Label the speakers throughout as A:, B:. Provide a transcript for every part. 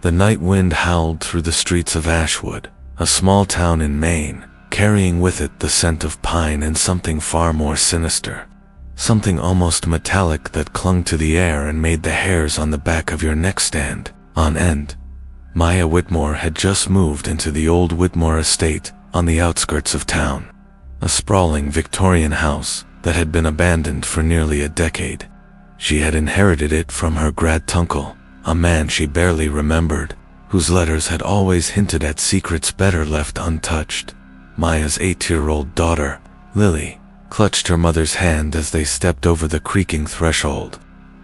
A: The night wind howled through the streets of Ashwood, a small town in Maine, carrying with it the scent of pine and something far more sinister. Something almost metallic that clung to the air and made the hairs on the back of your neck stand on end. Maya Whitmore had just moved into the old Whitmore Estate on the outskirts of town, a sprawling Victorian house that had been abandoned for nearly a decade. She had inherited it from her granduncle, a man she barely remembered, whose letters had always hinted at secrets better left untouched. Maya's 8-year-old daughter, Lily, clutched her mother's hand as they stepped over the creaking threshold.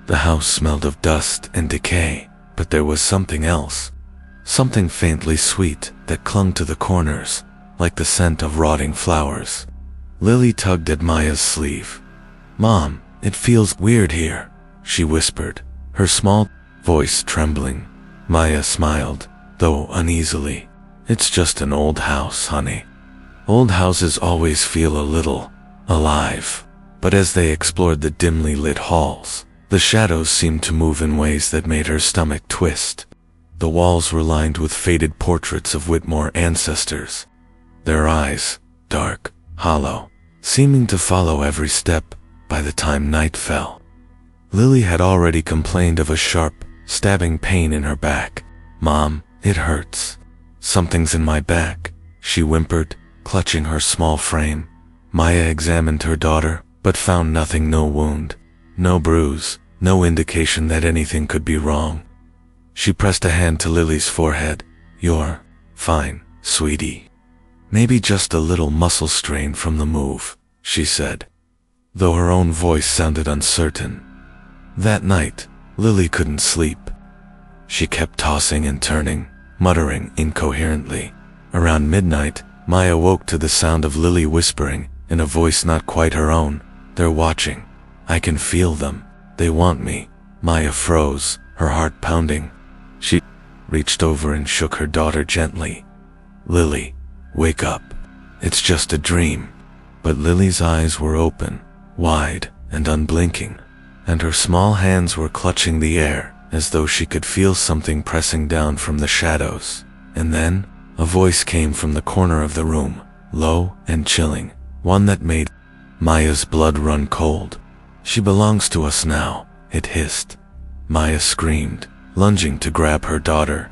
A: The house smelled of dust and decay, but there was something else. Something faintly sweet that clung to the corners, like the scent of rotting flowers. Lily tugged at Maya's sleeve. "Mom, it feels weird here," she whispered, her small voice trembling. Maya smiled, though uneasily. "It's just an old house, honey. Old houses always feel a little alive." But as they explored the dimly lit halls, the shadows seemed to move in ways that made her stomach twist. The walls were lined with faded portraits of Whitmore ancestors, their eyes dark, hollow, seeming to follow every step by the time night fell. Lily had already complained of a sharp, stabbing pain in her back. "Mom, it hurts. Something's in my back," she whimpered, clutching her small frame. Maya examined her daughter, but found nothing, no wound, no bruise, no indication that anything could be wrong. She pressed a hand to Lily's forehead. "You're fine, sweetie. Maybe just a little muscle strain from the move," she said, though her own voice sounded uncertain. That night, Lily couldn't sleep. She kept tossing and turning, muttering incoherently. Around midnight, Maya woke to the sound of Lily whispering, in a voice not quite her own, "They're watching. I can feel them. They want me." Maya froze, her heart pounding. She reached over and shook her daughter gently. "Lily, wake up. It's just a dream." But Lily's eyes were open, wide, and unblinking, and her small hands were clutching the air as though she could feel something pressing down from the shadows. And then, a voice came from the corner of the room, low and chilling, one that made Maya's blood run cold. "She belongs to us now," it hissed. Maya screamed, lunging to grab her daughter.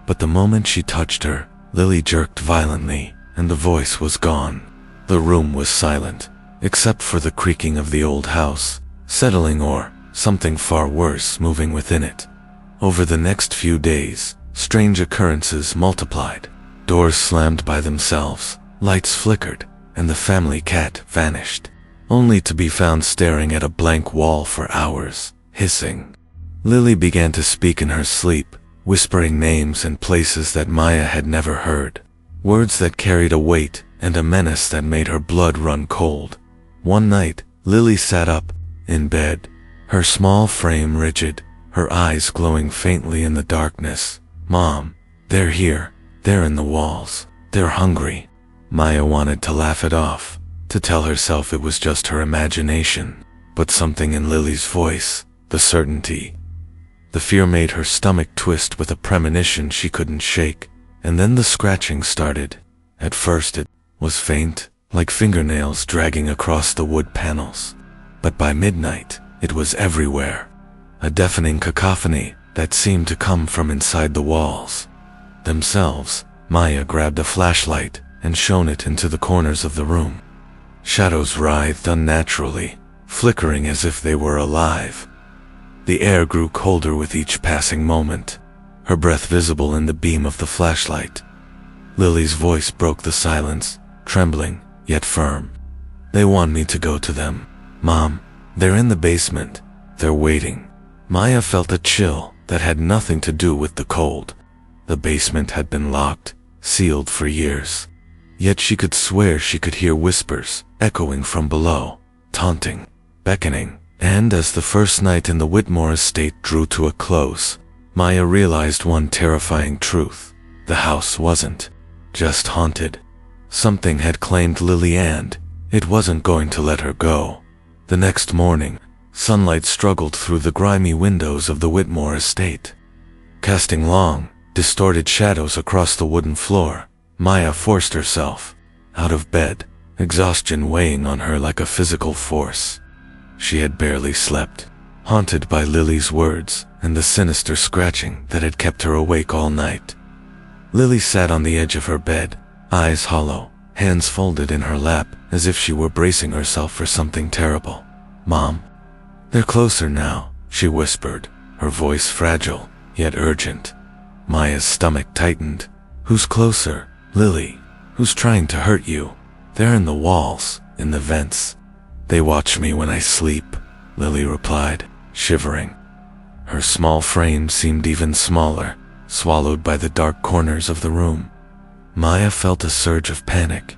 A: But the moment she touched her, Lily jerked violently, and the voice was gone. The room was silent, except for the creaking of the old house, settling or, something far worse, moving within it. Over the next few days, strange occurrences multiplied. Doors slammed by themselves, lights flickered, and the family cat vanished, only to be found staring at a blank wall for hours, hissing. Lily began to speak in her sleep, whispering names and places that Maya had never heard, words that carried a weight and a menace that made her blood run cold. One night, Lily sat up, in bed, her small frame rigid, her eyes glowing faintly in the darkness. "Mom, they're here. They're in the walls. They're hungry." Maya wanted to laugh it off, to tell herself it was just her imagination, but something in Lily's voice, the certainty, the fear made her stomach twist with a premonition she couldn't shake. And then the scratching started. At first it was faint, like fingernails dragging across the wood panels. But by midnight, it was everywhere, a deafening cacophony that seemed to come from inside the walls themselves. Maya grabbed a flashlight and shone it into the corners of the room. Shadows writhed unnaturally, flickering as if they were alive. The air grew colder with each passing moment, her breath visible in the beam of the flashlight. Lily's voice broke the silence, trembling, yet firm. "They want me to go to them. Mom, they're in the basement. They're waiting." Maya felt a chill that had nothing to do with the cold. The basement had been locked, sealed for years. Yet she could swear she could hear whispers echoing from below, taunting, beckoning. And as the first night in the Whitmore Estate drew to a close, Maya realized one terrifying truth. The house wasn't just haunted. Something had claimed Lily and it wasn't going to let her go. The next morning, sunlight struggled through the grimy windows of the Whitmore Estate, casting long, distorted shadows across the wooden floor. Maya forced herself out of bed, exhaustion weighing on her like a physical force. She had barely slept, haunted by Lily's words and the sinister scratching that had kept her awake all night. Lily sat on the edge of her bed, eyes hollow, hands folded in her lap as if she were bracing herself for something terrible. "Mom, they're closer now," she whispered, her voice fragile, yet urgent. Maya's stomach tightened. "Who's closer, Lily? Who's trying to hurt you?" "They're in the walls, in the vents. They watch me when I sleep," Lily replied, shivering. Her small frame seemed even smaller, swallowed by the dark corners of the room. Maya felt a surge of panic.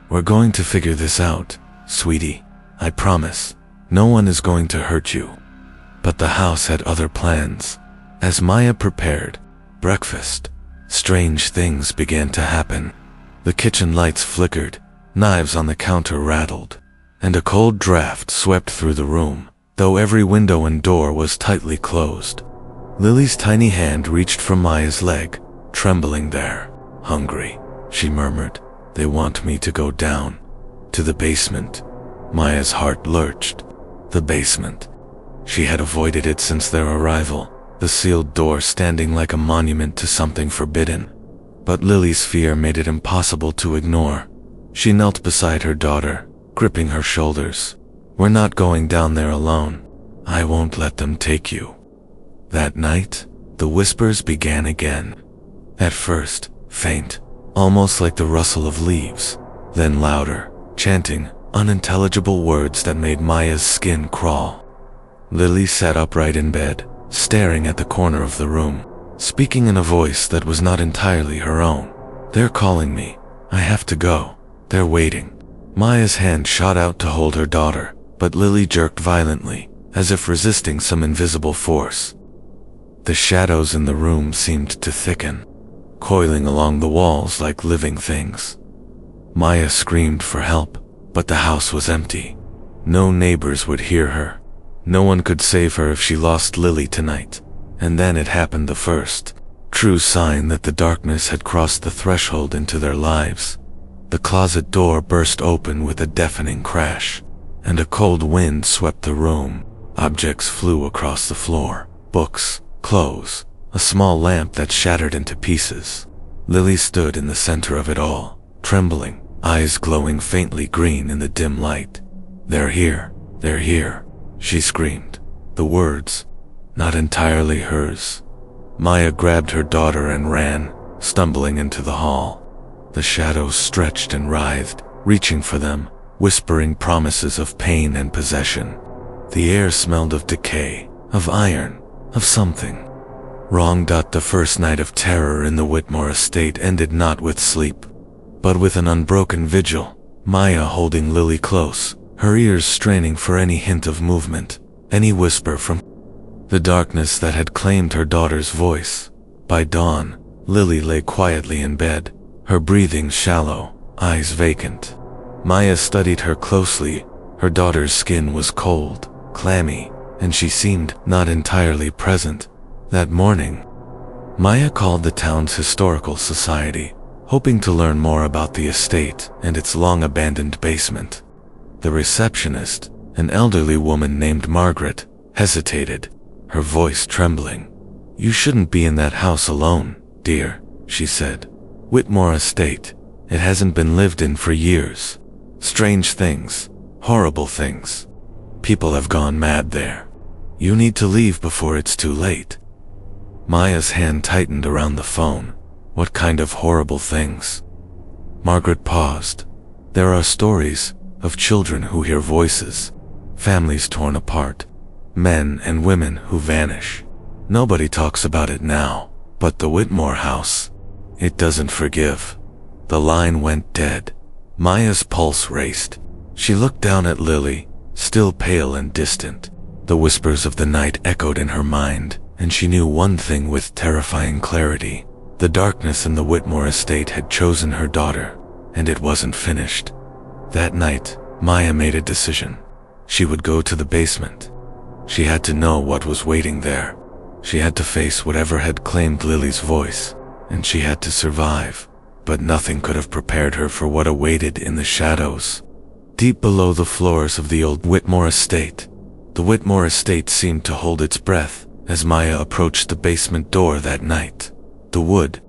A: "We're going to figure this out, sweetie. I promise. No one is going to hurt you." But the house had other plans. As Maya prepared breakfast, strange things began to happen. The kitchen lights flickered, knives on the counter rattled, and a cold draft swept through the room, though every window and door was tightly closed. Lily's tiny hand reached for Maya's leg, trembling there. "Hungry," she murmured. "They want me to go down to the basement." Maya's heart lurched. The basement. She had avoided it since their arrival, the sealed door standing like a monument to something forbidden. But Lily's fear made it impossible to ignore. She knelt beside her daughter, gripping her shoulders. "We're not going down there alone. I won't let them take you." That night, the whispers began again. At first, faint, almost like the rustle of leaves, then louder, chanting unintelligible words that made Maya's skin crawl. Lily sat upright in bed, staring at the corner of the room, speaking in a voice that was not entirely her own. "They're calling me. I have to go. They're waiting." Maya's hand shot out to hold her daughter, but Lily jerked violently, as if resisting some invisible force. The shadows in the room seemed to thicken, coiling along the walls like living things. Maya screamed for help, but the house was empty. No neighbors would hear her. No one could save her if she lost Lily tonight. And then it happened, the first true sign that the darkness had crossed the threshold into their lives. The closet door burst open with a deafening crash, and a cold wind swept the room. Objects flew across the floor. Books, clothes, a small lamp that shattered into pieces. Lily stood in the center of it all, trembling, eyes glowing faintly green in the dim light. "They're here, they're here," she screamed, the words not entirely hers. Maya grabbed her daughter and ran, stumbling into the hall. The shadows stretched and writhed, reaching for them, whispering promises of pain and possession. The air smelled of decay, of iron, of something wrong. The first night of terror in the Whitmore Estate ended not with sleep, but with an unbroken vigil. Maya holding Lily close, her ears straining for any hint of movement, any whisper from the darkness that had claimed her daughter's voice. By dawn, Lily lay quietly in bed, her breathing shallow, eyes vacant. Maya studied her closely. Her daughter's skin was cold, clammy, and she seemed not entirely present. That morning, Maya called the town's historical society, hoping to learn more about the estate and its long-abandoned basement. The receptionist, an elderly woman named Margaret, hesitated, her voice trembling. "You shouldn't be in that house alone, dear," she said. "Whitmore Estate. It hasn't been lived in for years. Strange things, horrible things. People have gone mad there. You need to leave before it's too late." Maya's hand tightened around the phone. What kind of horrible things? Margaret paused. "There are stories of children who hear voices, families torn apart, men and women who vanish. Nobody talks about it now, but the Whitmore house, it doesn't forgive." The line went dead. Maya's pulse raced. She looked down at Lily, still pale and distant. The whispers of the night echoed in her mind, and she knew one thing with terrifying clarity. The darkness in the Whitmore Estate had chosen her daughter, and it wasn't finished. That night, Maya made a decision. She would go to the basement. She had to know what was waiting there. She had to face whatever had claimed Lily's voice, and she had to survive, but nothing could have prepared her for what awaited in the shadows. Deep below the floors of the old Whitmore Estate, the Whitmore Estate seemed to hold its breath as Maya approached the basement door that night. The wood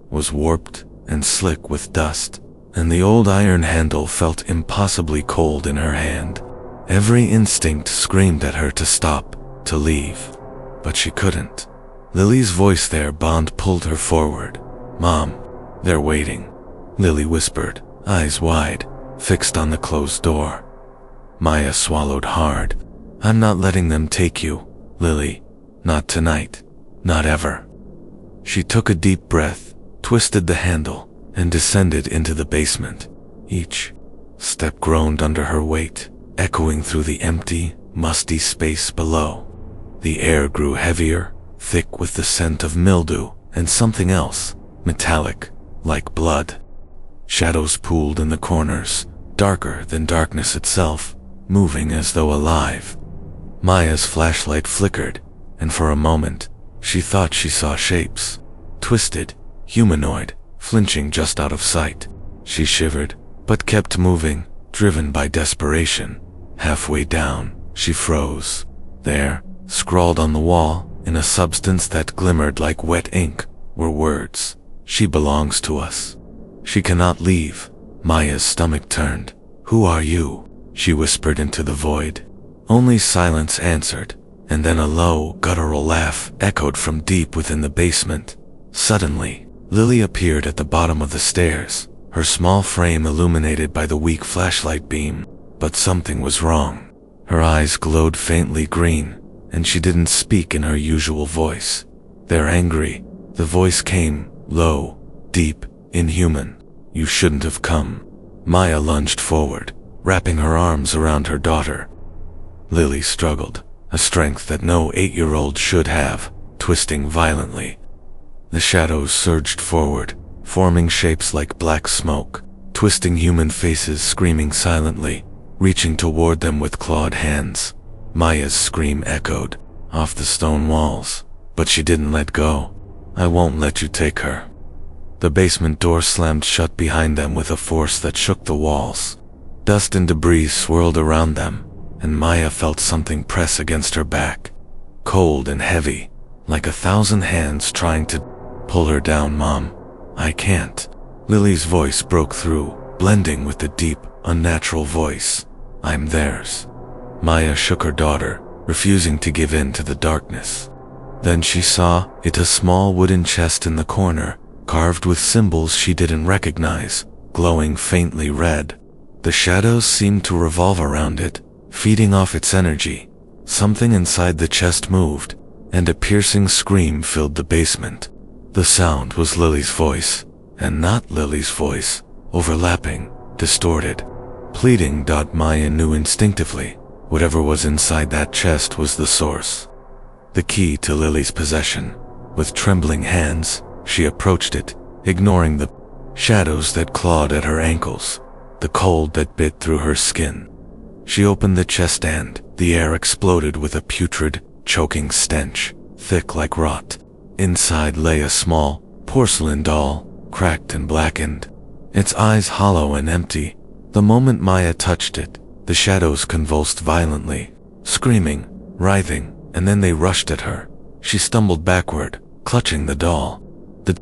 A: was warped and slick with dust, and the old iron handle felt impossibly cold in her hand. Every instinct screamed at her to stop, to leave, but she couldn't. Lily's voice there pulled her forward. "Mom, they're waiting," Lily whispered, eyes wide, fixed on the closed door. Maya swallowed hard. "I'm not letting them take you, Lily. Not tonight. Not ever." She took a deep breath, twisted the handle, and descended into the basement. Each step groaned under her weight, echoing through the empty, musty space below. The air grew heavier, thick with the scent of mildew and something else, metallic, like blood. Shadows pooled in the corners, darker than darkness itself, moving as though alive. Maya's flashlight flickered, and for a moment, she thought she saw shapes. Twisted, humanoid, flinching just out of sight. She shivered, but kept moving, driven by desperation. Halfway down, she froze. There, scrawled on the wall, in a substance that glimmered like wet ink, were words. "She belongs to us. She cannot leave." Maya's stomach turned. "Who are you?" she whispered into the void. Only silence answered, and then a low, guttural laugh echoed from deep within the basement. Suddenly, Lily appeared at the bottom of the stairs, her small frame illuminated by the weak flashlight beam. But something was wrong. Her eyes glowed faintly green, and she didn't speak in her usual voice. "They're angry." The voice came, low, deep, inhuman. "You shouldn't have come." Maya lunged forward, wrapping her arms around her daughter. Lily struggled, a strength that no 8-year-old should have, twisting violently. The shadows surged forward, forming shapes like black smoke, twisting human faces screaming silently, reaching toward them with clawed hands. Maya's scream echoed off the stone walls, but she didn't let go. "I won't let you take her." The basement door slammed shut behind them with a force that shook the walls. Dust and debris swirled around them, and Maya felt something press against her back, cold and heavy, like 1,000 hands trying to pull her down. "Mom, I can't." Lily's voice broke through, blending with the deep, unnatural voice. "I'm theirs." Maya shook her daughter, refusing to give in to the darkness. Then she saw it, a small wooden chest in the corner, carved with symbols she didn't recognize, glowing faintly red. The shadows seemed to revolve around it, feeding off its energy. Something inside the chest moved, and a piercing scream filled the basement. The sound was Lily's voice, and not Lily's voice, overlapping, distorted, pleading. Maya knew instinctively, whatever was inside that chest was the source. The key to Lily's possession. With trembling hands, she approached it, ignoring the shadows that clawed at her ankles, the cold that bit through her skin. She opened the chest and the air exploded with a putrid, choking stench, thick like rot. Inside lay a small, porcelain doll, cracked and blackened, its eyes hollow and empty. The moment Maya touched it, the shadows convulsed violently, screaming, writhing, and then they rushed at her. She stumbled backward, clutching the doll. The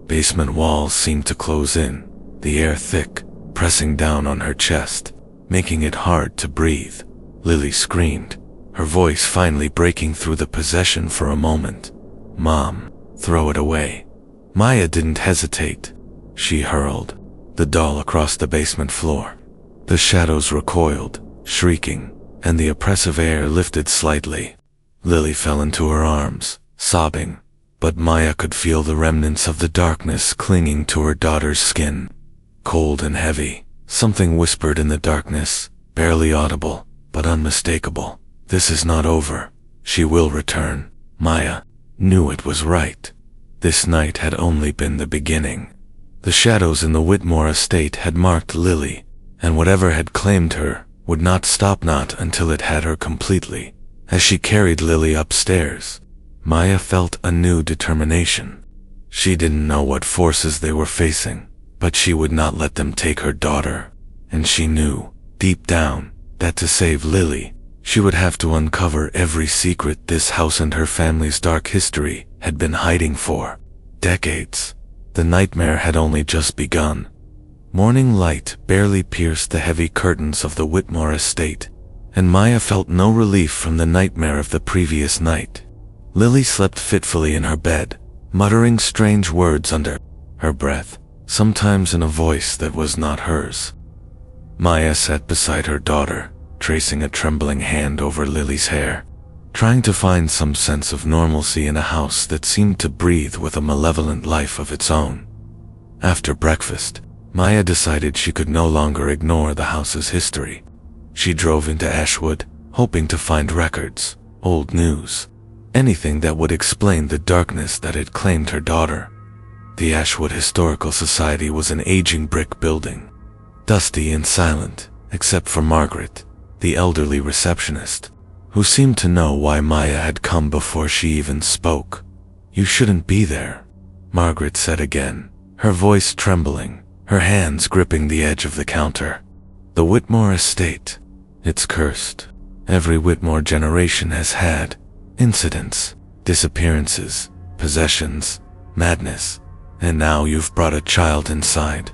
A: basement walls seemed to close in, the air thick, pressing down on her chest, making it hard to breathe. Lily screamed, her voice finally breaking through the possession for a moment. "Mom, throw it away." Maya didn't hesitate. She hurled the doll across the basement floor. The shadows recoiled, shrieking, and the oppressive air lifted slightly. Lily fell into her arms, sobbing, but Maya could feel the remnants of the darkness clinging to her daughter's skin. Cold and heavy, something whispered in the darkness, barely audible, but unmistakable. "This is not over. She will return." Maya knew it was right. This night had only been the beginning. The shadows in the Whitmore Estate had marked Lily, and whatever had claimed her would not stop, not until it had her completely. As she carried Lily upstairs, Maya felt a new determination. She didn't know what forces they were facing, but she would not let them take her daughter. And she knew, deep down, that to save Lily, she would have to uncover every secret this house and her family's dark history had been hiding for decades. The nightmare had only just begun. Morning light barely pierced the heavy curtains of the Whitmore Estate, and Maya felt no relief from the nightmare of the previous night. Lily slept fitfully in her bed, muttering strange words under her breath, sometimes in a voice that was not hers. Maya sat beside her daughter, tracing a trembling hand over Lily's hair, trying to find some sense of normalcy in a house that seemed to breathe with a malevolent life of its own. After breakfast, Maya decided she could no longer ignore the house's history. She drove into Ashwood, hoping to find records, old news, anything that would explain the darkness that had claimed her daughter. The Ashwood Historical Society was an aging brick building, dusty and silent, except for Margaret, the elderly receptionist, who seemed to know why Maya had come before she even spoke. "You shouldn't be there," Margaret said again, her voice trembling, her hands gripping the edge of the counter. "The Whitmore Estate. It's cursed. Every Whitmore generation has had incidents, disappearances, possessions, madness, and now you've brought a child inside."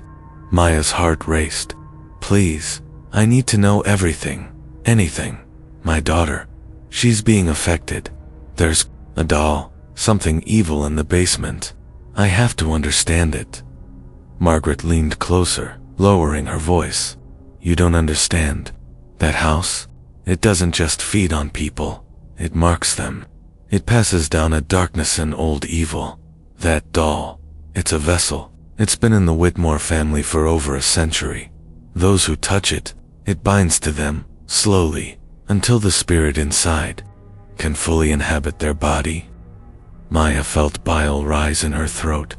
A: Maya's heart raced. "Please, I need to know everything, anything. My daughter, she's being affected. There's a doll, something evil in the basement. I have to understand it." Margaret leaned closer, lowering her voice. "You don't understand. That house, it doesn't just feed on people, it marks them. It passes down a darkness and old evil. That doll, it's a vessel. It's been in the Whitmore family for over a century. Those who touch it, it binds to them, slowly, until the spirit inside can fully inhabit their body." Maya felt bile rise in her throat.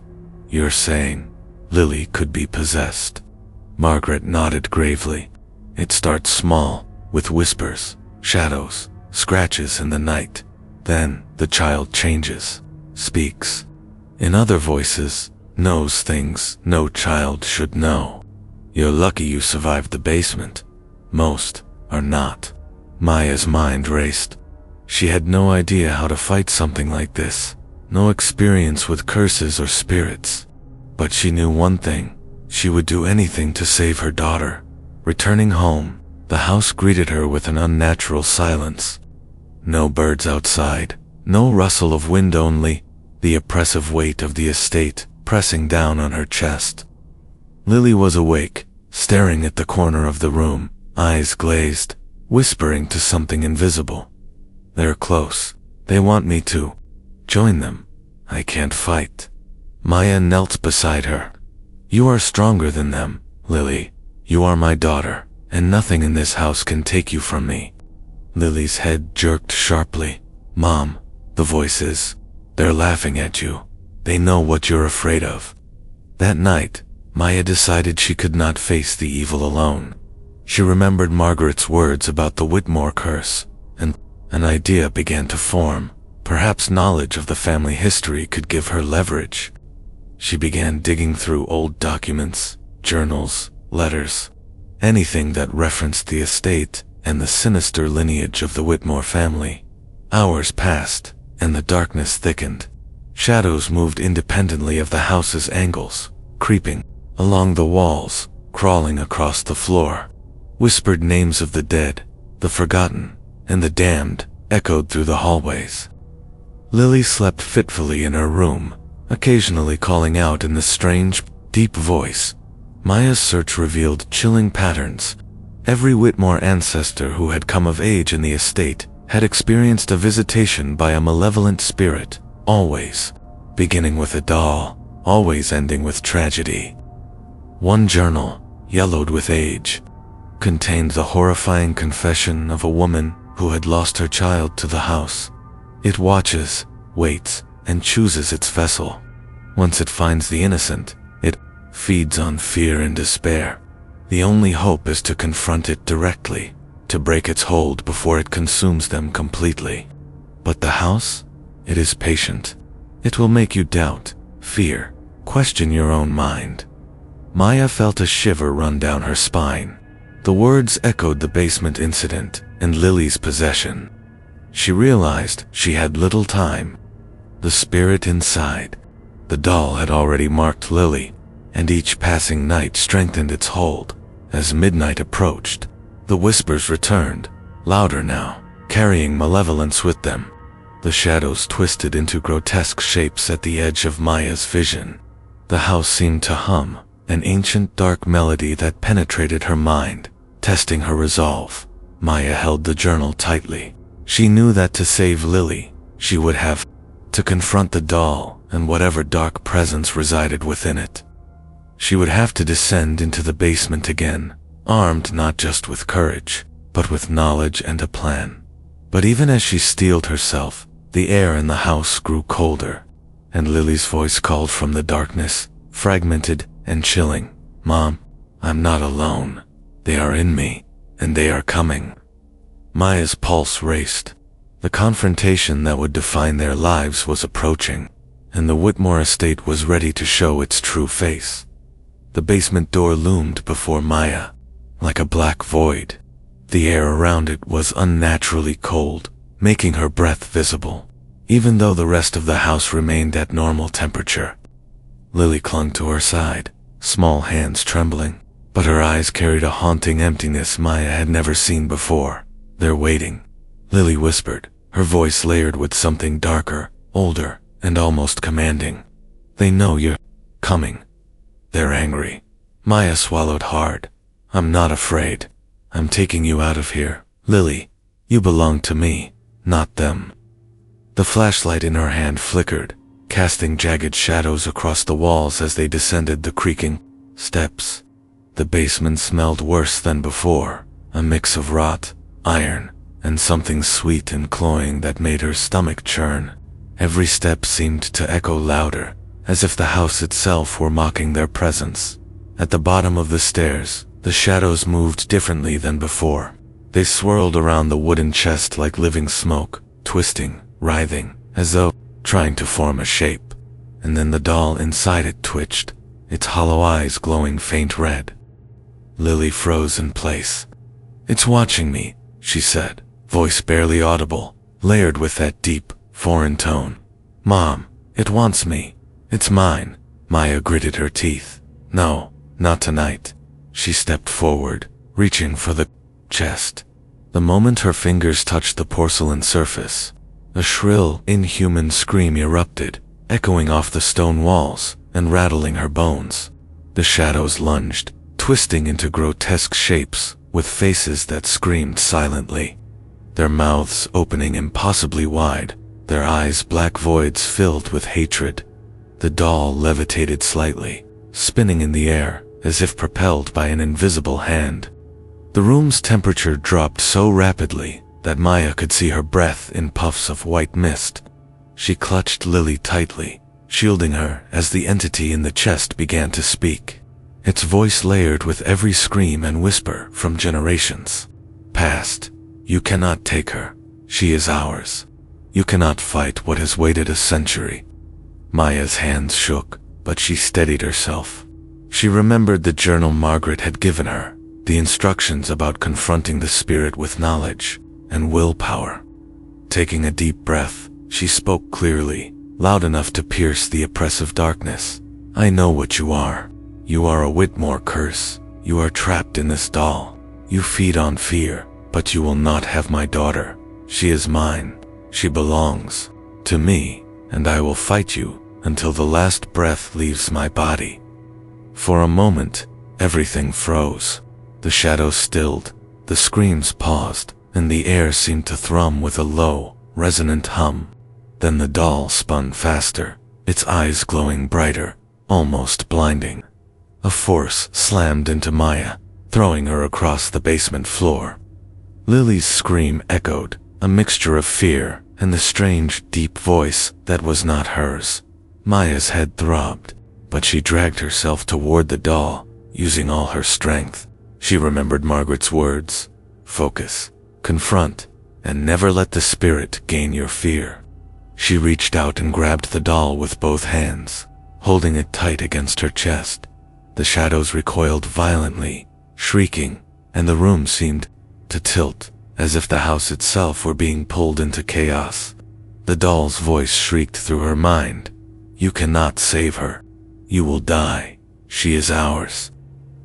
A: "You're saying Lily could be possessed?" Margaret nodded gravely. "It starts small, with whispers, shadows, scratches in the night. Then the child changes, speaks in other voices, knows things no child should know. You're lucky you survived the basement. Most are not." Maya's mind raced. She had no idea how to fight something like this, no experience with curses or spirits. But she knew one thing: she would do anything to save her daughter. Returning home, the house greeted her with an unnatural silence. No birds outside, no rustle of wind, only the oppressive weight of the estate pressing down on her chest. Lily was awake, staring at the corner of the room, eyes glazed, whispering to something invisible. "They're close. They want me to join them. I can't fight." Maya knelt beside her. "You are stronger than them, Lily. You are my daughter, and nothing in this house can take you from me." Lily's head jerked sharply. "Mom, the voices, they're laughing at you. They know what you're afraid of." That night, Maya decided she could not face the evil alone. She remembered Margaret's words about the Whitmore curse, and an idea began to form. Perhaps knowledge of the family history could give her leverage. She began digging through old documents, journals, letters, anything that referenced the estate and the sinister lineage of the Whitmore family. Hours passed, and the darkness thickened. Shadows moved independently of the house's angles, creeping along the walls, crawling across the floor. Whispered names of the dead, the forgotten, and the damned echoed through the hallways. Lily slept fitfully in her room, occasionally calling out in the strange, deep voice. Maya's search revealed chilling patterns. Every Whitmore ancestor who had come of age in the estate had experienced a visitation by a malevolent spirit, always beginning with a doll, always ending with tragedy. One journal, yellowed with age, contained the horrifying confession of a woman who had lost her child to the house. It watches, waits, and chooses its vessel. Once it finds the innocent, it feeds on fear and despair. The only hope is to confront it directly, to break its hold before it consumes them completely. But the house? It is patient. It will make you doubt, fear, question your own mind. Maya felt a shiver run down her spine. The words echoed the basement incident and Lily's possession. She realized she had little time. The spirit inside the doll had already marked Lily, and each passing night strengthened its hold. As midnight approached, the whispers returned, louder now, carrying malevolence with them. The shadows twisted into grotesque shapes at the edge of Maya's vision. The house seemed to hum, an ancient dark melody that penetrated her mind, testing her resolve. Maya held the journal tightly. She knew that to save Lily, she would have to confront the doll and whatever dark presence resided within it. She would have to descend into the basement again, armed not just with courage, but with knowledge and a plan. But even as she steeled herself, the air in the house grew colder, and Lily's voice called from the darkness, fragmented and chilling. "Mom, I'm not alone. They are in me, and they are coming." Maya's pulse raced. The confrontation that would define their lives was approaching, and the Whitmore Estate was ready to show its true face. The basement door loomed before Maya, like a black void. The air around it was unnaturally cold, making her breath visible, even though the rest of the house remained at normal temperature. Lily clung to her side, small hands trembling, but her eyes carried a haunting emptiness Maya had never seen before. "They're waiting," Lily whispered, her voice layered with something darker, older, and almost commanding. "They know you're coming. They're angry." Maya swallowed hard. "I'm not afraid. I'm taking you out of here, Lily. You belong to me, not them." The flashlight in her hand flickered, casting jagged shadows across the walls as they descended the creaking steps. The basement smelled worse than before, a mix of rot, iron, and something sweet and cloying that made her stomach churn. Every step seemed to echo louder, as if the house itself were mocking their presence. At the bottom of the stairs, the shadows moved differently than before. They swirled around the wooden chest like living smoke, twisting, writhing, as though trying to form a shape. And then the doll inside it twitched, its hollow eyes glowing faint red. Lily froze in place. "It's watching me," she said, voice barely audible, layered with that deep, foreign tone. "Mom, it wants me. It's mine." Maya gritted her teeth. "No, not tonight." She stepped forward, reaching for the chest. The moment her fingers touched the porcelain surface, a shrill, inhuman scream erupted, echoing off the stone walls and rattling her bones. The shadows lunged, twisting into grotesque shapes, with faces that screamed silently, their mouths opening impossibly wide, their eyes black voids filled with hatred. The doll levitated slightly, spinning in the air, as if propelled by an invisible hand. The room's temperature dropped so rapidly that Maya could see her breath in puffs of white mist. She clutched Lily tightly, shielding her as the entity in the chest began to speak. Its voice layered with every scream and whisper from generations past. "You cannot take her. She is ours. You cannot fight what has waited a century." Maya's hands shook, but she steadied herself. She remembered the journal Margaret had given her, the instructions about confronting the spirit with knowledge and willpower. Taking a deep breath, she spoke clearly, loud enough to pierce the oppressive darkness. "I know what you are. You are a Whitmore curse. You are trapped in this doll. You feed on fear, but you will not have my daughter. She is mine. She belongs to me, and I will fight you until the last breath leaves my body." For a moment, everything froze. The shadows stilled, the screams paused, and the air seemed to thrum with a low, resonant hum. Then the doll spun faster, its eyes glowing brighter, almost blinding. A force slammed into Maya, throwing her across the basement floor. Lily's scream echoed, a mixture of fear and the strange, deep voice that was not hers. Maya's head throbbed, but she dragged herself toward the doll, using all her strength. She remembered Margaret's words: focus, confront, and never let the spirit gain your fear. She reached out and grabbed the doll with both hands, holding it tight against her chest. The shadows recoiled violently, shrieking, and the room seemed to tilt, as if the house itself were being pulled into chaos. The doll's voice shrieked through her mind. "You cannot save her. You will die. She is ours."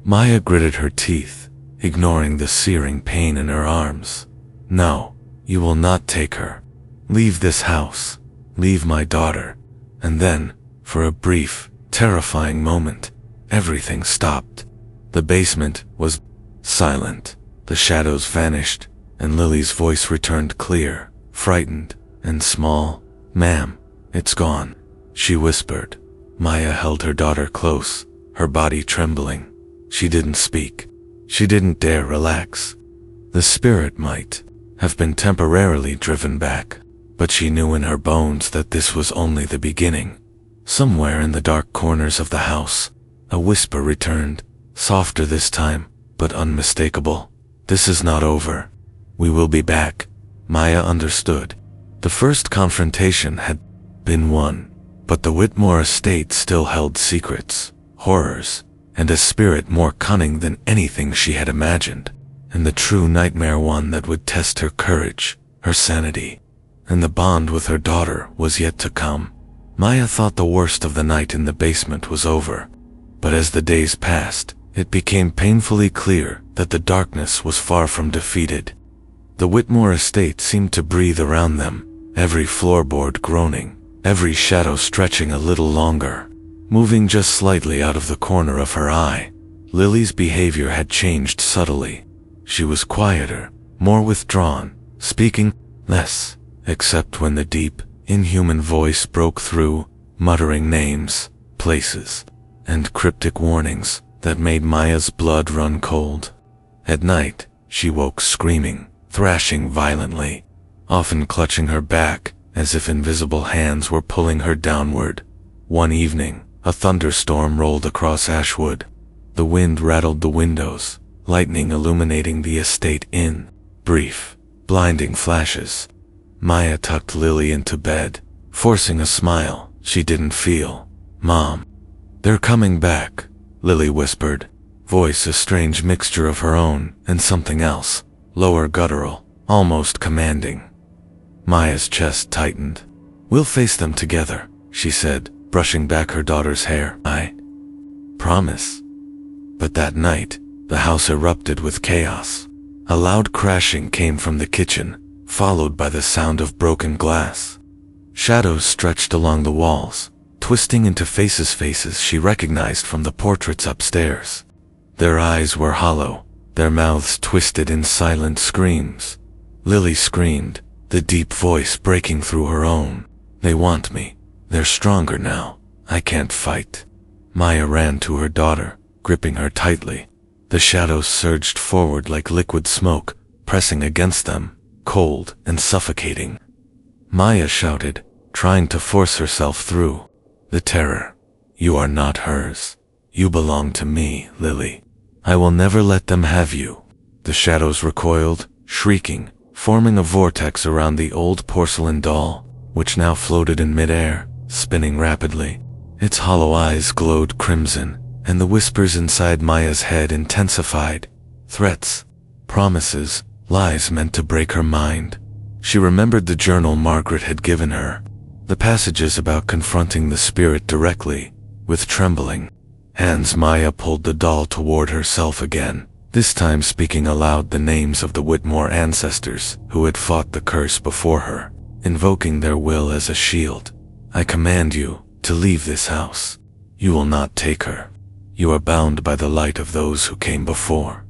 A: Maya gritted her teeth, ignoring the searing pain in her arms. "No, you will not take her. Leave this house. Leave my daughter." And then, for a brief, terrifying moment, everything stopped. The basement was silent. The shadows vanished, and Lily's voice returned clear, frightened, and small. "Ma'am, it's gone," she whispered. Maya held her daughter close, her body trembling. She didn't speak. She didn't dare relax. The spirit might have been temporarily driven back, but she knew in her bones that this was only the beginning. Somewhere in the dark corners of the house, a whisper returned, softer this time, but unmistakable. "This is not over. We will be back." Maya understood. The first confrontation had been won, but the Whitmore Estate still held secrets, horrors, and a spirit more cunning than anything she had imagined, and the true nightmare one that would test her courage, her sanity, and the bond with her daughter was yet to come. Maya thought the worst of the night in the basement was over, but as the days passed, it became painfully clear that the darkness was far from defeated. The Whitmore Estate seemed to breathe around them, every floorboard groaning, every shadow stretching a little longer, moving just slightly out of the corner of her eye. Lily's behavior had changed subtly. She was quieter, more withdrawn, speaking less, except when the deep, inhuman voice broke through, muttering names, places, and cryptic warnings that made Maya's blood run cold. At night, she woke screaming, thrashing violently, often clutching her back as if invisible hands were pulling her downward. One evening, a thunderstorm rolled across Ashwood. The wind rattled the windows, lightning illuminating the estate in brief, blinding flashes. Maya tucked Lily into bed, forcing a smile she didn't feel. "Mom, they're coming back," Lily whispered, voice a strange mixture of her own and something else, lower guttural, almost commanding. Maya's chest tightened. "We'll face them together," she said, brushing back her daughter's hair. "I promise." But that night, the house erupted with chaos. A loud crashing came from the kitchen, followed by the sound of broken glass. Shadows stretched along the walls, twisting into faces she recognized from the portraits upstairs. Their eyes were hollow, their mouths twisted in silent screams. Lily screamed, the deep voice breaking through her own. "They want me. They're stronger now. I can't fight." Maya ran to her daughter, gripping her tightly. The shadows surged forward like liquid smoke, pressing against them, cold and suffocating. Maya shouted, trying to force herself through the terror. "You are not hers. You belong to me, Lily. I will never let them have you." The shadows recoiled, shrieking, forming a vortex around the old porcelain doll, which now floated in midair, spinning rapidly. Its hollow eyes glowed crimson, and the whispers inside Maya's head intensified. Threats, promises, lies meant to break her mind. She remembered the journal Margaret had given her, the passages about confronting the spirit directly. With trembling hands, Maya pulled the doll toward herself again, this time speaking aloud the names of the Whitmore ancestors who had fought the curse before her, invoking their will as a shield. "I command you to leave this house. You will not take her. You are bound by the light of those who came before.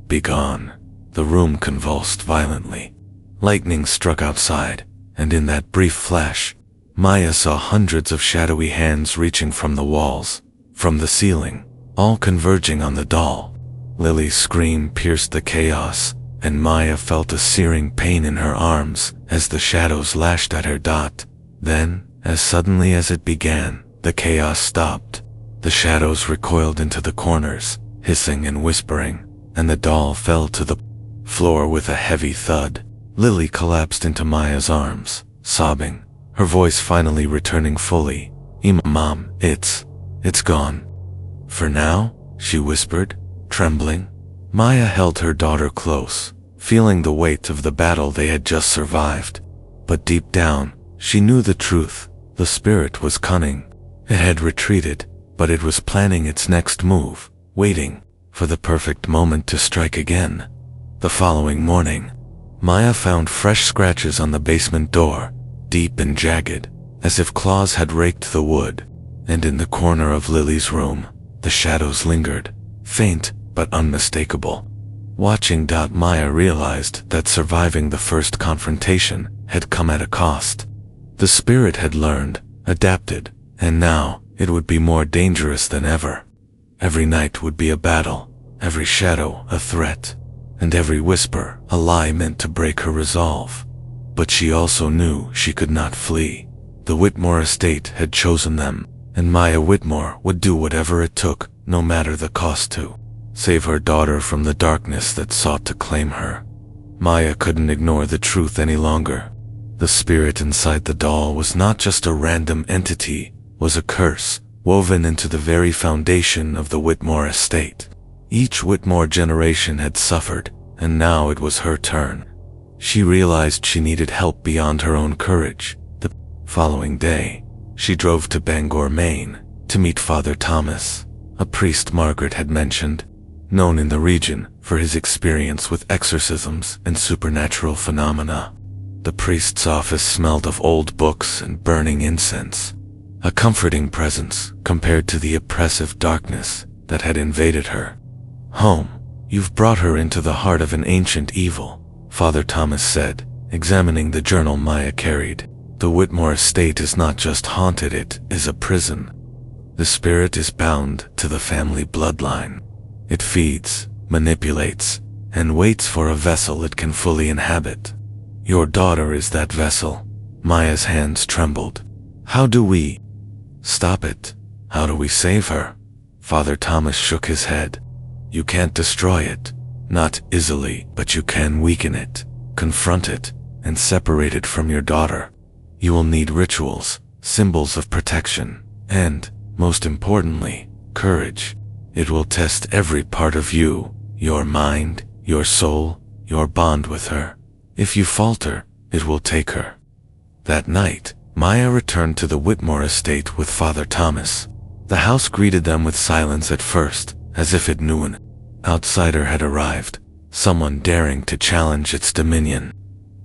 A: Be gone." The room convulsed violently. Lightning struck outside, and in that brief flash, Maya saw hundreds of shadowy hands reaching from the walls, from the ceiling, all converging on the doll. Lily's scream pierced the chaos, and Maya felt a searing pain in her arms as the shadows lashed at her. Then, as suddenly as it began, the chaos stopped. The shadows recoiled into the corners, hissing and whispering, and the doll fell to the floor with a heavy thud. Lily collapsed into Maya's arms, sobbing. her voice finally returning fully. Mom, it's gone. For now, she whispered, trembling. Maya held her daughter close, feeling the weight of the battle they had just survived. But deep down, she knew the truth. The spirit was cunning. It had retreated, but it was planning its next move, waiting for the perfect moment to strike again. The following morning, Maya found fresh scratches on the basement door, deep and jagged, as if claws had raked the wood. And in the corner of Lily's room, the shadows lingered, faint but unmistakable. Watching, Maya realized that surviving the first confrontation had come at a cost. The spirit had learned, adapted, and now it would be more dangerous than ever. Every night would be a battle, every shadow a threat, and every whisper a lie meant to break her resolve. But she also knew she could not flee. The Whitmore Estate had chosen them, and Maya Whitmore would do whatever it took, no matter the cost, to save her daughter from the darkness that sought to claim her. Maya couldn't ignore the truth any longer. The spirit inside the doll was not just a random entity, was a curse, woven into the very foundation of the Whitmore Estate. Each Whitmore generation had suffered, and now it was her turn. She realized she needed help beyond her own courage. The following day, she drove to Bangor, Maine, to meet Father Thomas, a priest Margaret had mentioned, known in the region for his experience with exorcisms and supernatural phenomena. The priest's office smelled of old books and burning incense, a comforting presence compared to the oppressive darkness that had invaded her home. You've brought her into the heart of an ancient evil, Father Thomas said, examining the journal Maya carried. The Whitmore Estate is not just haunted, it is a prison. The spirit is bound to the family bloodline. It feeds, manipulates, and waits for a vessel it can fully inhabit. Your daughter is that vessel. Maya's hands trembled. How do we stop it? How do we save her? Father Thomas shook his head. You can't destroy it. Not easily, but you can weaken it, confront it, and separate it from your daughter. You will need rituals, symbols of protection, and, most importantly, courage. It will test every part of you, your mind, your soul, your bond with her. If you falter, it will take her. That night, Maya returned to the Whitmore Estate with Father Thomas. The house greeted them with silence at first, as if it knew an outsider had arrived, someone daring to challenge its dominion.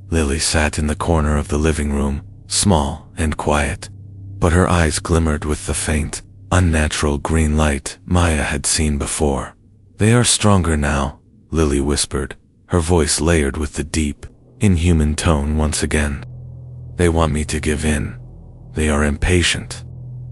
A: Lily sat in the corner of the living room, small and quiet, but her eyes glimmered with the faint, unnatural green light Maya had seen before. They are stronger now, Lily whispered, her voice layered with the deep, inhuman tone once again. They want me to give in. They are impatient.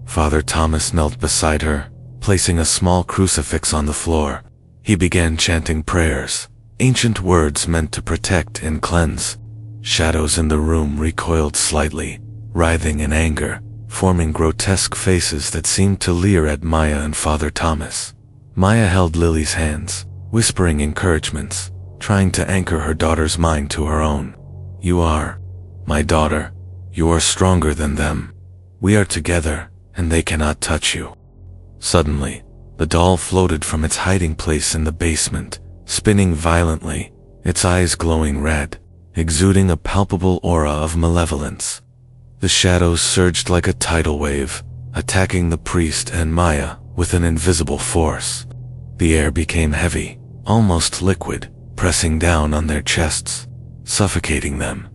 A: Father Thomas knelt beside her, placing a small crucifix on the floor. He began chanting prayers, ancient words meant to protect and cleanse. Shadows in the room recoiled slightly, writhing in anger, forming grotesque faces that seemed to leer at Maya and Father Thomas. Maya held Lily's hands, whispering encouragements, trying to anchor her daughter's mind to her own. You are, my daughter, you are stronger than them. We are together, and they cannot touch you. Suddenly, the doll floated from its hiding place in the basement, spinning violently, its eyes glowing red, exuding a palpable aura of malevolence. The shadows surged like a tidal wave, attacking the priest and Maya with an invisible force. The air became heavy, almost liquid, pressing down on their chests, suffocating them.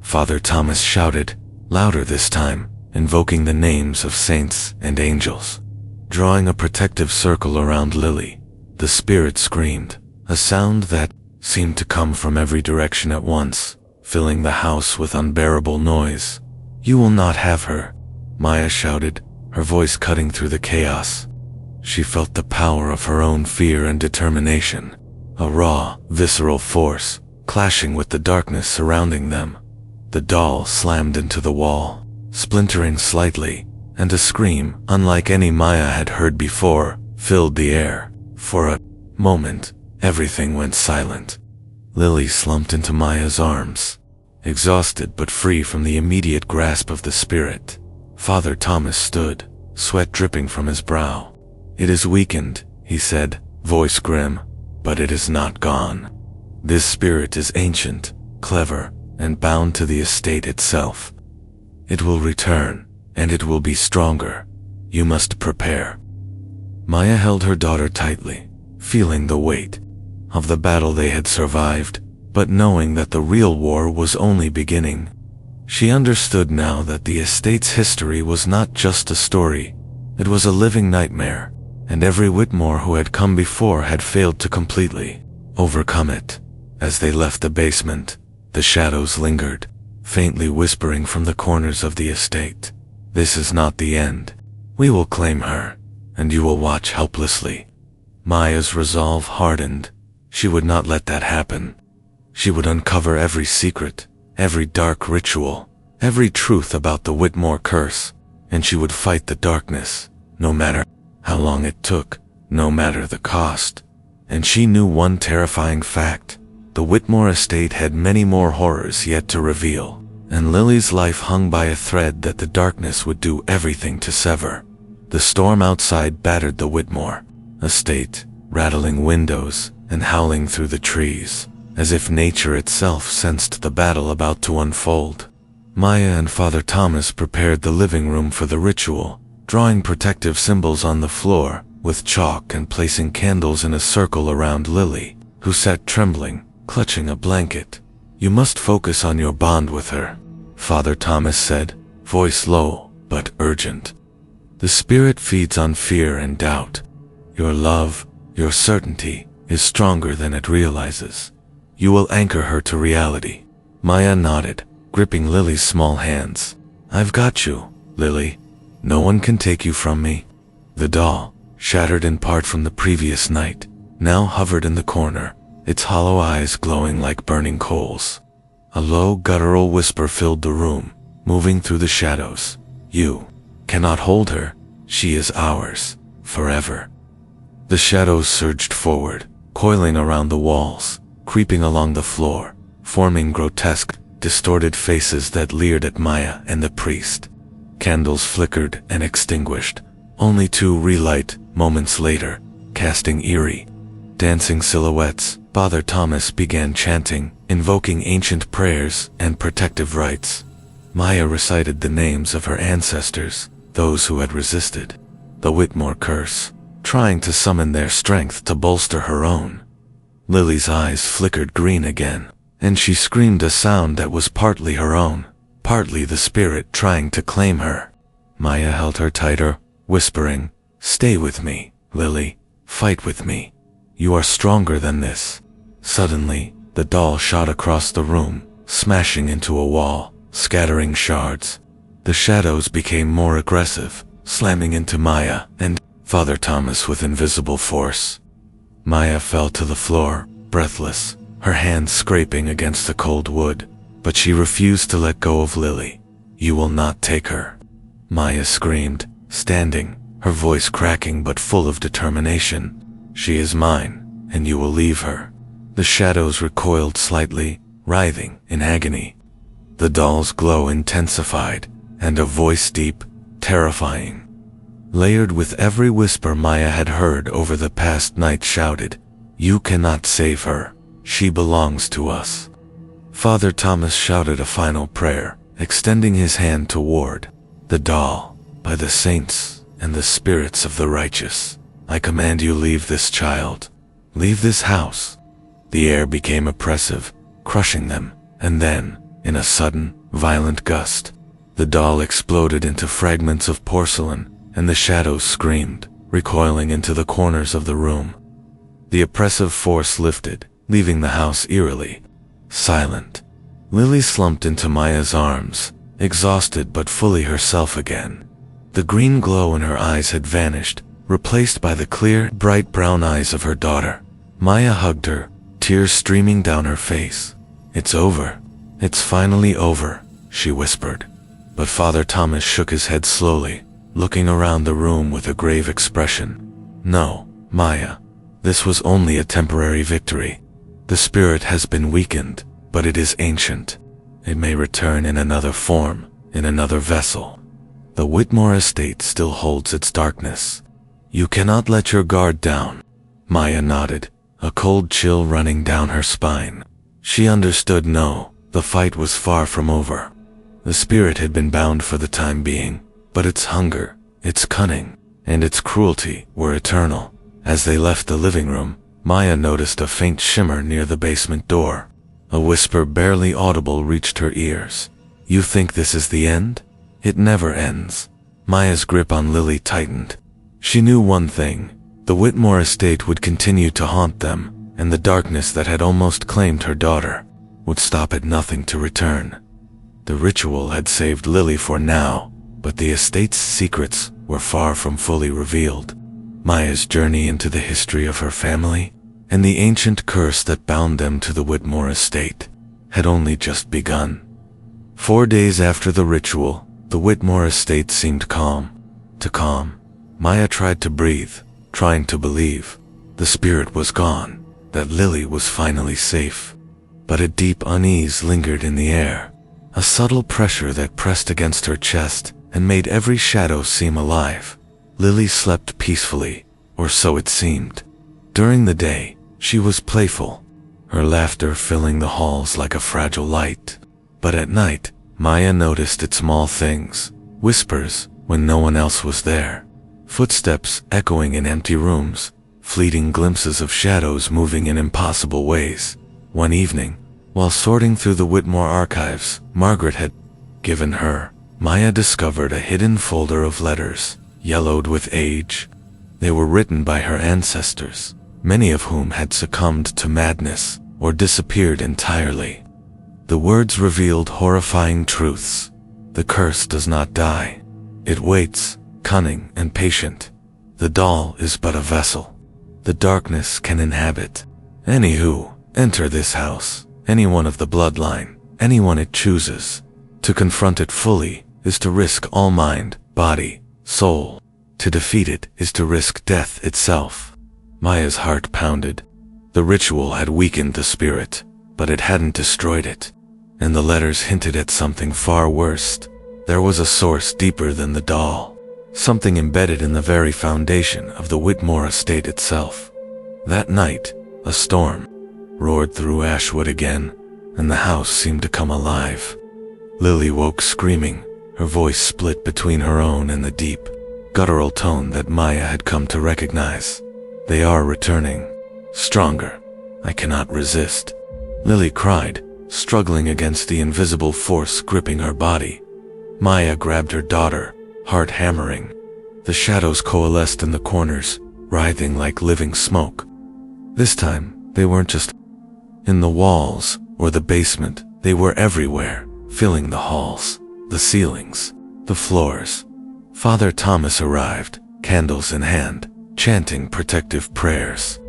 A: Father Thomas shouted, louder this time, invoking the names of saints and angels. Drawing a protective circle around Lily, the spirit screamed, a sound that seemed to come from every direction at once, filling the house with unbearable noise. You will not have her, Maya shouted, her voice cutting through the chaos. She felt the power of her own fear and determination, a raw, visceral force, clashing with the darkness surrounding them. The doll slammed into the wall, splintering slightly, and a scream, unlike any Maya had heard before, filled the air. For a moment, everything went silent. Lily slumped into Maya's arms. exhausted but free from the immediate grasp of the spirit. Father Thomas stood, sweat dripping from his brow. "It is weakened," he said, voice grim, "but it is not gone. This spirit is ancient, clever, and bound to the estate itself. It will return, and it will be stronger. You must prepare." Maya held her daughter tightly, feeling the weight of the battle they had survived, but knowing that the real war was only beginning. She understood now that the estate's history was not just a story, it was a living nightmare, and every Whitmore who had come before had failed to completely overcome it. As they left the basement, the shadows lingered, faintly whispering from the corners of the estate. "This is not the end. We will claim her, and you will watch helplessly." Maya's resolve hardened. She would not let that happen. She would uncover every secret, every dark ritual, every truth about the Whitmore curse, and she would fight the darkness, no matter how long it took, no matter the cost. And she knew one terrifying fact: the Whitmore estate had many more horrors yet to reveal, and Lily's life hung by a thread that the darkness would do everything to sever. The storm outside battered the Whitmore estate, rattling windows and howling through the trees, as if nature itself sensed the battle about to unfold. Maya and Father Thomas prepared the living room for the ritual, drawing protective symbols on the floor with chalk and placing candles in a circle around Lily, who sat trembling, clutching a blanket. "You must focus on your bond with her," Father Thomas said, voice low but urgent. "The spirit feeds on fear and doubt. Your love, your certainty, is stronger than it realizes. You will anchor her to reality." Maya nodded, gripping Lily's small hands. "I've got you, Lily. No one can take you from me." The doll, shattered in part from the previous night, now hovered in the corner, its hollow eyes glowing like burning coals. A low, guttural whisper filled the room, moving through the shadows. "You cannot hold her. She is ours, forever." The shadows surged forward, coiling around the walls, creeping along the floor, forming grotesque, distorted faces that leered at Maya and the priest. Candles flickered and extinguished, only to relight moments later, casting eerie, dancing silhouettes. Father Thomas began chanting, invoking ancient prayers and protective rites. Maya recited the names of her ancestors, those who had resisted the Whitmore curse, trying to summon their strength to bolster her own. Lily's eyes flickered green again, and she screamed a sound that was partly her own, partly the spirit trying to claim her. Maya held her tighter, whispering, "Stay with me, Lily. Fight with me. You are stronger than this." Suddenly, the doll shot across the room, smashing into a wall, scattering shards. The shadows became more aggressive, slamming into Maya and Father Thomas with invisible force. Maya fell to the floor, breathless, her hands scraping against the cold wood, but she refused to let go of Lily. "You will not take her," Maya screamed, standing, her voice cracking but full of determination. "She is mine, and you will leave her." The shadows recoiled slightly, writhing in agony. The doll's glow intensified, and a voice deep, terrifying, layered with every whisper Maya had heard over the past night, shouted, "You cannot save her. She belongs to us." Father Thomas shouted a final prayer, extending his hand toward the doll. "By the saints and the spirits of the righteous, I command you, leave this child. Leave this house." The air became oppressive, crushing them, and then, in a sudden, violent gust, the doll exploded into fragments of porcelain, and the shadows screamed, recoiling into the corners of the room. The oppressive force lifted, leaving the house eerily silent. Lily slumped into Maya's arms, exhausted but fully herself again. The green glow in her eyes had vanished, replaced by the clear, bright brown eyes of her daughter. Maya hugged her, tears streaming down her face. "It's over. It's finally over," she whispered. But Father Thomas shook his head slowly, looking around the room with a grave expression. "No, Maya. This was only a temporary victory. The spirit has been weakened, but it is ancient. It may return in another form, in another vessel. The Whitmore Estate still holds its darkness. You cannot let your guard down. Maya nodded, a cold chill running down her spine. She understood the fight was far from over. The spirit had been bound for the time being, but its hunger, its cunning, and its cruelty were eternal. As they left the living room, Maya noticed a faint shimmer near the basement door. A whisper barely audible reached her ears. "You think this is the end? It never ends." Maya's grip on Lily tightened. She knew one thing: the Whitmore Estate would continue to haunt them, and the darkness that had almost claimed her daughter would stop at nothing to return. The ritual had saved Lily for now, but the estate's secrets were far from fully revealed. Maya's journey into the history of her family and the ancient curse that bound them to the Whitmore Estate had only just begun. 4 days after the ritual, the Whitmore Estate seemed calm. Maya tried to breathe, trying to believe. The spirit was gone, that Lily was finally safe. But a deep unease lingered in the air, a subtle pressure that pressed against her chest and made every shadow seem alive. Lily slept peacefully, or so it seemed. During the day, she was playful, her laughter filling the halls like a fragile light. But at night, Maya noticed its small things: whispers when no one else was there, footsteps echoing in empty rooms, fleeting glimpses of shadows moving in impossible ways. One evening, while sorting through the Whitmore archives Margaret had given her, Maya discovered a hidden folder of letters, yellowed with age. They were written by her ancestors, many of whom had succumbed to madness or disappeared entirely. The words revealed horrifying truths. The curse does not die. It waits, cunning and patient. The doll is but a vessel. The darkness can inhabit any who enter this house, anyone of the bloodline, anyone it chooses. To confront it fully is to risk all mind, body, soul. To defeat it is to risk death itself. Maya's heart pounded. The ritual had weakened the spirit, but it hadn't destroyed it. And the letters hinted at something far worse. There was a source deeper than the doll, something embedded in the very foundation of the Whitmore Estate itself. That night, a storm roared through Ashwood again, and the house seemed to come alive. Lily woke screaming, her voice split between her own and the deep, guttural tone that Maya had come to recognize. "They are returning. Stronger. I cannot resist," Lily cried, struggling against the invisible force gripping her body. Maya grabbed her daughter, heart hammering. The shadows coalesced in the corners, writhing like living smoke. This time, they weren't just in the walls or the basement. They were everywhere, filling the halls, the ceilings, the floors. Father Thomas arrived, candles in hand, chanting protective prayers.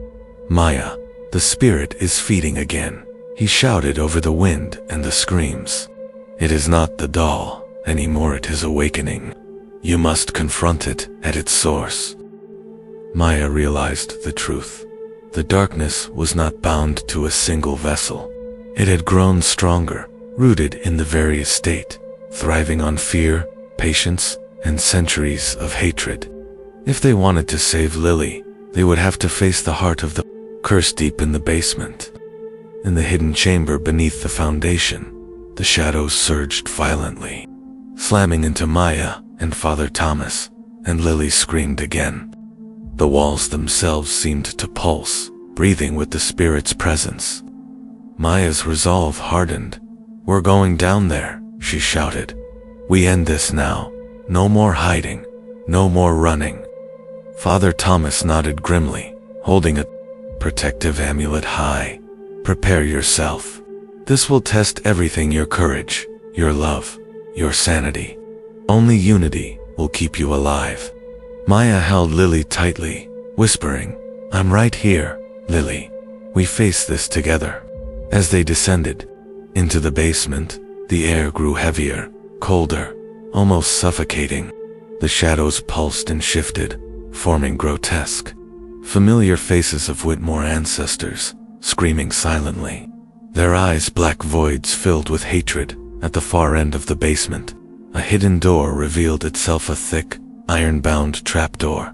A: "Maya, the spirit is feeding again," he shouted over the wind and the screams. "It is not the doll anymore, it is awakening. You must confront it at its source." Maya realized the truth. The darkness was not bound to a single vessel. It had grown stronger, rooted in the very estate, thriving on fear, patience, and centuries of hatred. If they wanted to save Lily, they would have to face the heart of the curse deep in the basement. In the hidden chamber beneath the foundation, the shadows surged violently, slamming into Maya and Father Thomas, and Lily screamed again. The walls themselves seemed to pulse, breathing with the spirit's presence. Maya's resolve hardened. "We're going down there," she shouted. "We end this now. No more hiding. No more running." Father Thomas nodded grimly, holding a protective amulet high. "Prepare yourself. This will test everything: your courage, your love, your sanity. Only unity will keep you alive." Maya held Lily tightly, whispering, "I'm right here, Lily. We face this together." As they descended into the basement, the air grew heavier, colder, almost suffocating. The shadows pulsed and shifted, forming grotesque, familiar faces of Whitmore ancestors, screaming silently. Their eyes black voids filled with hatred, At the far end of the basement, a hidden door revealed itself, a thick, iron-bound trapdoor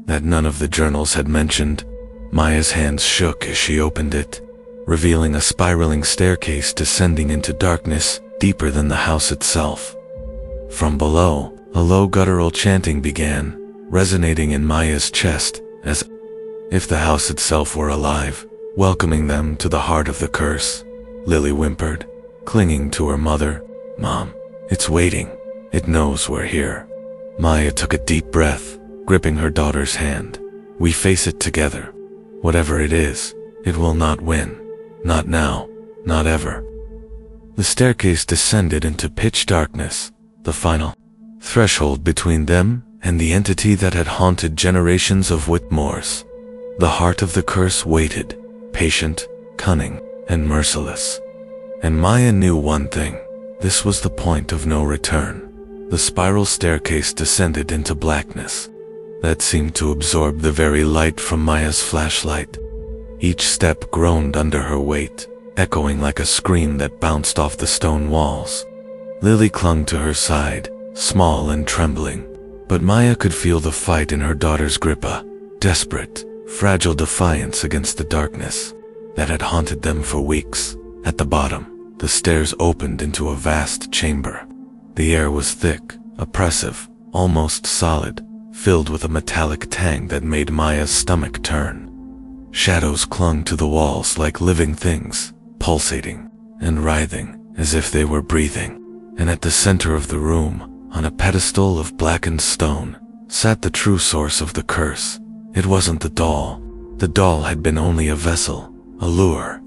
A: that none of the journals had mentioned. Maya's hands shook as she opened it, revealing a spiraling staircase descending into darkness deeper than the house itself. From below, a low guttural chanting began, resonating in Maya's chest as if the house itself were alive, welcoming them to the heart of the curse. Lily whimpered, clinging to her mother. "Mom, it's waiting. It knows we're here." Maya took a deep breath, gripping her daughter's hand. "We face it together. Whatever it is, it will not win. Not now, not ever." The staircase descended into pitch darkness, the final threshold between them and the entity that had haunted generations of Whitmores. The heart of the curse waited, patient, cunning, and merciless. And Maya knew one thing: this was the point of no return. The spiral staircase descended into blackness that seemed to absorb the very light from Maya's flashlight. Each step groaned under her weight, echoing like a scream that bounced off the stone walls. Lily clung to her side, small and trembling, but Maya could feel the fight in her daughter's grip, a desperate, fragile defiance against the darkness that had haunted them for weeks. At the bottom, the stairs opened into a vast chamber. The air was thick, oppressive, almost solid, filled with a metallic tang that made Maya's stomach turn. Shadows clung to the walls like living things, pulsating and writhing as if they were breathing. And at the center of the room, on a pedestal of blackened stone, sat the true source of the curse. It wasn't the doll. The doll had been only a vessel, a lure.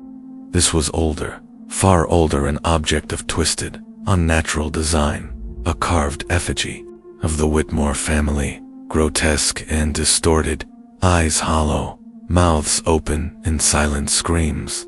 A: This was older, far older, an object of twisted, unnatural design, a carved effigy of the Whitmore family, grotesque and distorted, eyes hollow, mouths open in silent screams.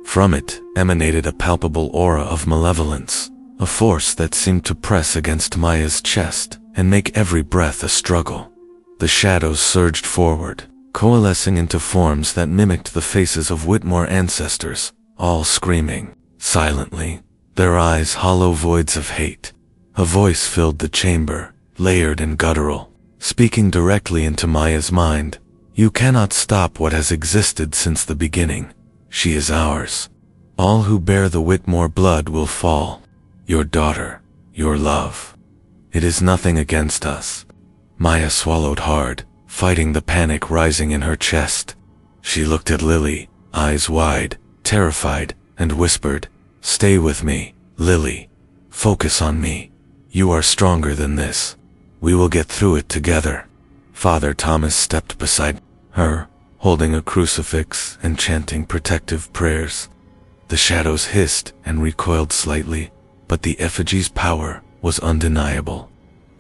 A: From it emanated a palpable aura of malevolence, a force that seemed to press against Maya's chest and make every breath a struggle. The shadows surged forward, coalescing into forms that mimicked the faces of Whitmore ancestors, all screaming, silently, their eyes hollow voids of hate. A voice filled the chamber, layered and guttural, speaking directly into Maya's mind. "You cannot stop what has existed since the beginning. She is ours. All who bear the Whitmore blood will fall. Your daughter, your love. It is nothing against us." Maya swallowed hard, fighting the panic rising in her chest. She looked at Lily, eyes wide, terrified, and whispered, "Stay with me, Lily. Focus on me. You are stronger than this. We will get through it together." Father Thomas stepped beside her, holding a crucifix and chanting protective prayers. The shadows hissed and recoiled slightly, but the effigy's power was undeniable.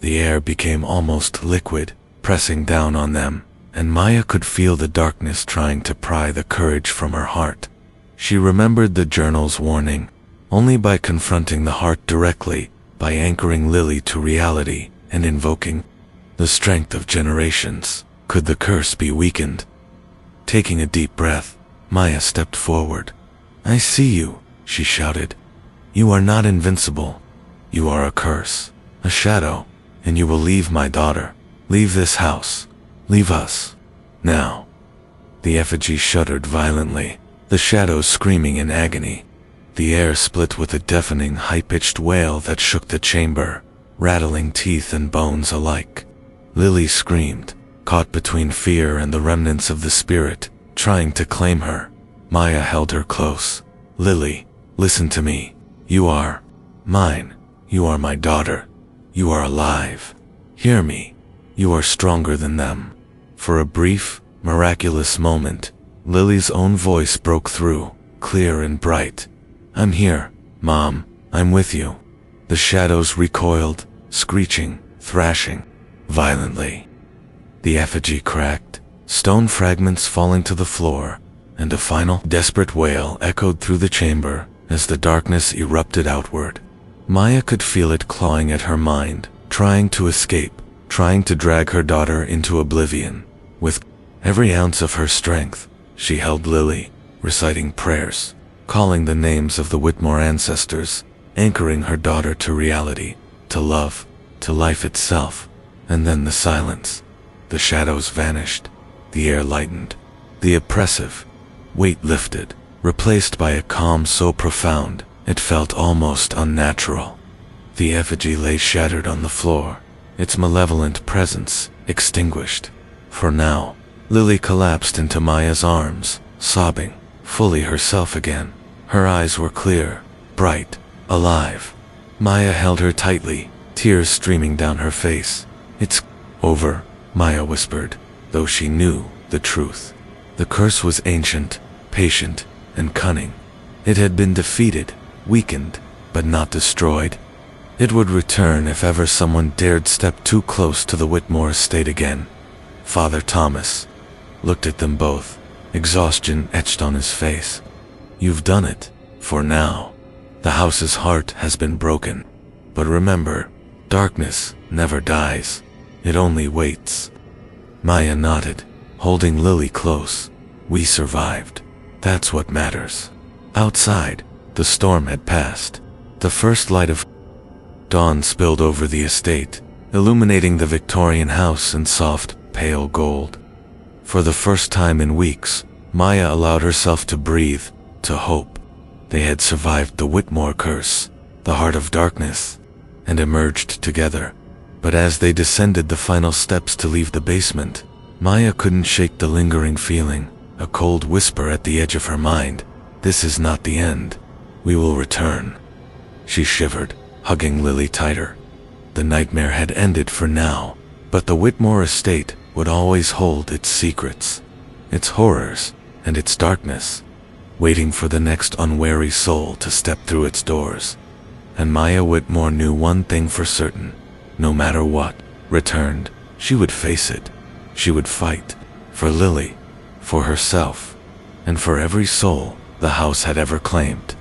A: The air became almost liquid, pressing down on them, and Maya could feel the darkness trying to pry the courage from her heart. She remembered the journal's warning: only by confronting the heart directly, by anchoring Lily to reality and invoking the strength of generations, could the curse be weakened. Taking a deep breath, Maya stepped forward. "I see you," she shouted. "You are not invincible. You are a curse, a shadow, and you will leave my daughter. Leave this house. Leave us. Now." The effigy shuddered violently, the shadows screaming in agony. The air split with a deafening, high-pitched wail that shook the chamber, rattling teeth and bones alike. Lily screamed, caught between fear and the remnants of the spirit, trying to claim her. Maya held her close. "Lily, listen to me. You are mine. You are my daughter. You are alive. Hear me. You are stronger than them." For a brief, miraculous moment, Lily's own voice broke through, clear and bright. "I'm here, Mom. I'm with you." The shadows recoiled, screeching, thrashing violently. The effigy cracked, stone fragments falling to the floor, and a final, desperate wail echoed through the chamber as the darkness erupted outward. Maya could feel it clawing at her mind, trying to escape, trying to drag her daughter into oblivion. With every ounce of her strength, she held Lily, reciting prayers, calling the names of the Whitmore ancestors, anchoring her daughter to reality, to love, to life itself. And then the silence. The shadows vanished. The air lightened. The oppressive weight lifted, replaced by a calm so profound it felt almost unnatural. The effigy lay shattered on the floor, its malevolent presence extinguished. For now, Lily collapsed into Maya's arms, sobbing, fully herself again. Her eyes were clear, bright, alive. Maya held her tightly, tears streaming down her face. "It's over," Maya whispered, though she knew the truth. The curse was ancient, patient, and cunning. It had been defeated, weakened, but not destroyed. It would return if ever someone dared step too close to the Whitmore estate again. Father Thomas looked at them both, exhaustion etched on his face. "You've done it, for now. The house's heart has been broken. But remember, darkness never dies. It only waits." Maya nodded, holding Lily close. "We survived. That's what matters." Outside, the storm had passed. The first light of dawn spilled over the estate, illuminating the Victorian house in soft, pale gold. For the first time in weeks, Maya allowed herself to breathe, to hope. They had survived the Whitmore curse, the heart of darkness, and emerged together. But as they descended the final steps to leave the basement, Maya couldn't shake the lingering feeling, a cold whisper at the edge of her mind. "This is not the end. We will return." She shivered, hugging Lily tighter. The nightmare had ended for now, but the Whitmore estate would always hold its secrets, its horrors, and its darkness, waiting for the next unwary soul to step through its doors. And Maya Whitmore knew one thing for certain: no matter what returned, she would face it. She would fight, for Lily, for herself, and for every soul the house had ever claimed.